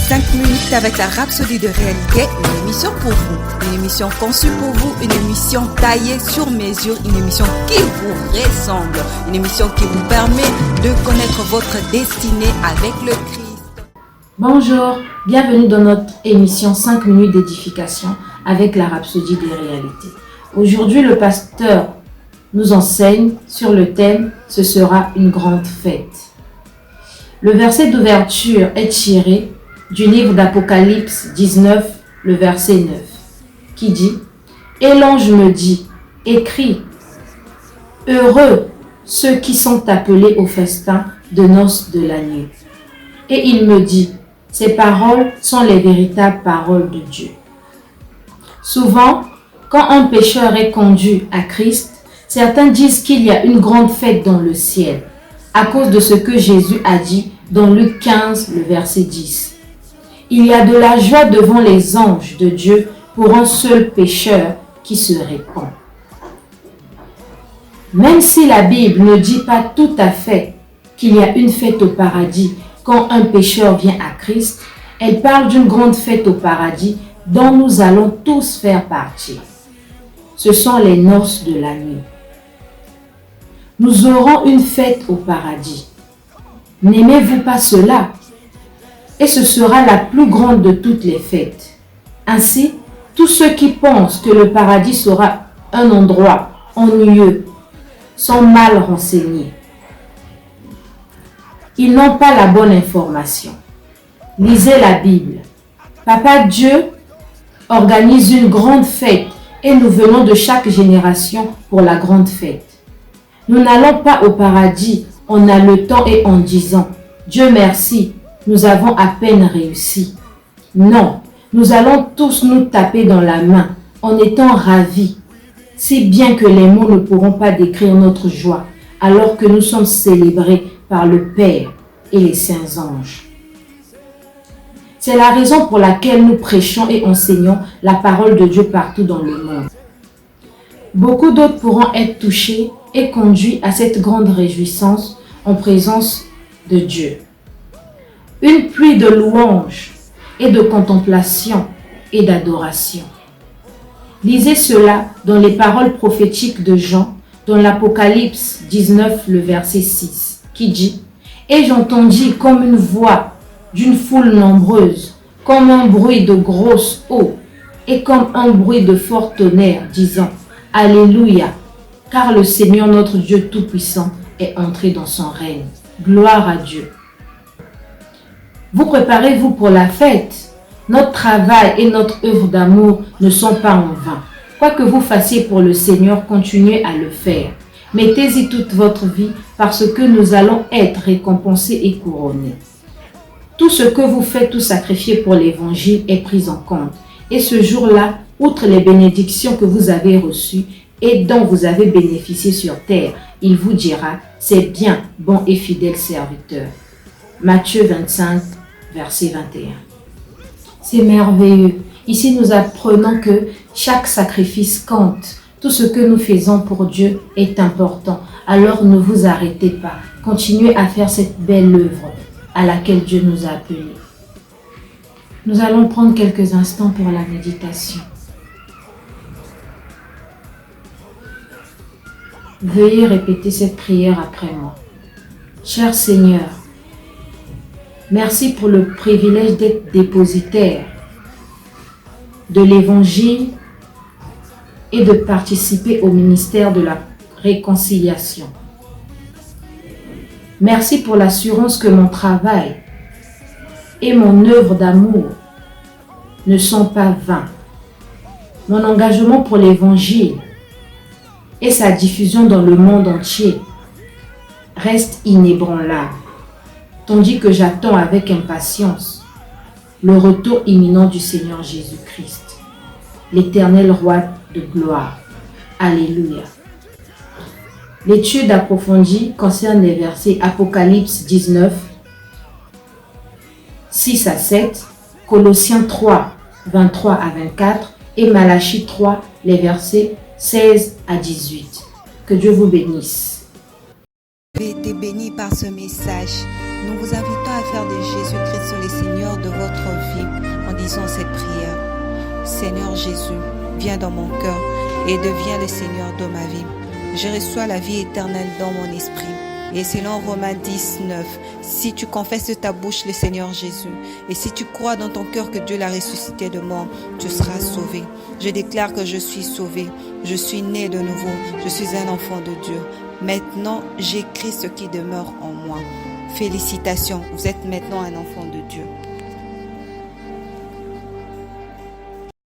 5 minutes avec la Rhapsodie de réalité, une émission pour vous, une émission conçue pour vous, une émission taillée sur mesure, une émission qui vous ressemble, une émission qui vous permet de connaître votre destinée avec le Christ. Bonjour, bienvenue dans notre émission 5 minutes d'édification avec la Rhapsodie des réalités. Aujourd'hui, le pasteur nous enseigne sur le thème « Ce sera une grande fête ». Le verset d'ouverture est tiré du livre d'Apocalypse 19, le verset 9, qui dit « Et l'ange me dit, écris, heureux ceux qui sont appelés au festin de noces de l'agneau. » Et il me dit, ces paroles sont les véritables paroles de Dieu. Souvent, quand un pécheur est conduit à Christ, certains disent qu'il y a une grande fête dans le ciel, à cause de ce que Jésus a dit dans Luc 15, le verset 10. Il y a de la joie devant les anges de Dieu pour un seul pécheur qui se répand. Même si la Bible ne dit pas tout à fait qu'il y a une fête au paradis quand un pécheur vient à Christ, elle parle d'une grande fête au paradis dont nous allons tous faire partie. Ce sont les noces de l'agneau. Nous aurons une fête au paradis. N'aimez-vous pas cela? Et ce sera la plus grande de toutes les fêtes. Ainsi, tous ceux qui pensent que le paradis sera un endroit ennuyeux sont mal renseignés. Ils n'ont pas la bonne information. Lisez la Bible. Papa Dieu organise une grande fête et nous venons de chaque génération pour la grande fête. Nous n'allons pas au paradis en haletant et en disant « Dieu merci, nous avons à peine réussi ». Non, nous allons tous nous taper dans la main en étant ravis, si bien que les mots ne pourront pas décrire notre joie alors que nous sommes célébrés par le Père et les saints anges. C'est la raison pour laquelle nous prêchons et enseignons la parole de Dieu partout dans le monde. Beaucoup d'autres pourront être touchés et conduits à cette grande réjouissance en présence de Dieu. Une pluie de louanges et de contemplation et d'adoration. Lisez cela dans les paroles prophétiques de Jean, dans l'Apocalypse 19, le verset 6, qui dit « Et j'entendis comme une voix d'une foule nombreuse, comme un bruit de grosse eau, et comme un bruit de fort tonnerre, disant « Alléluia, car le Seigneur notre Dieu Tout-Puissant est entré dans son règne. Gloire à Dieu. » Vous préparez-vous pour la fête? Notre travail et notre œuvre d'amour ne sont pas en vain. Quoi que vous fassiez pour le Seigneur, continuez à le faire. Mettez-y toute votre vie parce que nous allons être récompensés et couronnés. Tout ce que vous faites, tout sacrifier pour l'évangile est pris en compte. Et ce jour-là, outre les bénédictions que vous avez reçues et dont vous avez bénéficié sur terre, il vous dira, c'est bien, bon et fidèle serviteur. Matthieu 25, verset 21. C'est merveilleux. Ici, nous apprenons que chaque sacrifice compte. Tout ce que nous faisons pour Dieu est important. Alors ne vous arrêtez pas. Continuez à faire cette belle œuvre à laquelle Dieu nous a appelés. Nous allons prendre quelques instants pour la méditation. Veuillez répéter cette prière après moi. Cher Seigneur, merci pour le privilège d'être dépositaire de l'Évangile et de participer au ministère de la réconciliation. Merci pour l'assurance que mon travail et mon œuvre d'amour ne sont pas vains. Mon engagement pour l'Évangile et sa diffusion dans le monde entier reste inébranlable, tandis que j'attends avec impatience le retour imminent du Seigneur Jésus-Christ, l'éternel roi de gloire. Alléluia. L'étude approfondie concerne les versets Apocalypse 19, 6 à 7, Colossiens 3, 23 à 24 et Malachie 3, les versets 16 à 18. Que Dieu vous bénisse. Vous avez été bénis par ce message. Nous vous invitons à faire de Jésus-Christ le Seigneur de votre vie. Seigneur Jésus, viens dans mon cœur et deviens le Seigneur de ma vie. Je reçois la vie éternelle dans mon esprit. Et selon Romains 10, 9, si tu confesses de ta bouche le Seigneur Jésus, et si tu crois dans ton cœur que Dieu l'a ressuscité de mort, tu seras sauvé. Je déclare que je suis sauvé, je suis né de nouveau, je suis un enfant de Dieu. Maintenant, j'écris ce qui demeure en moi. Félicitations, vous êtes maintenant un enfant de Dieu.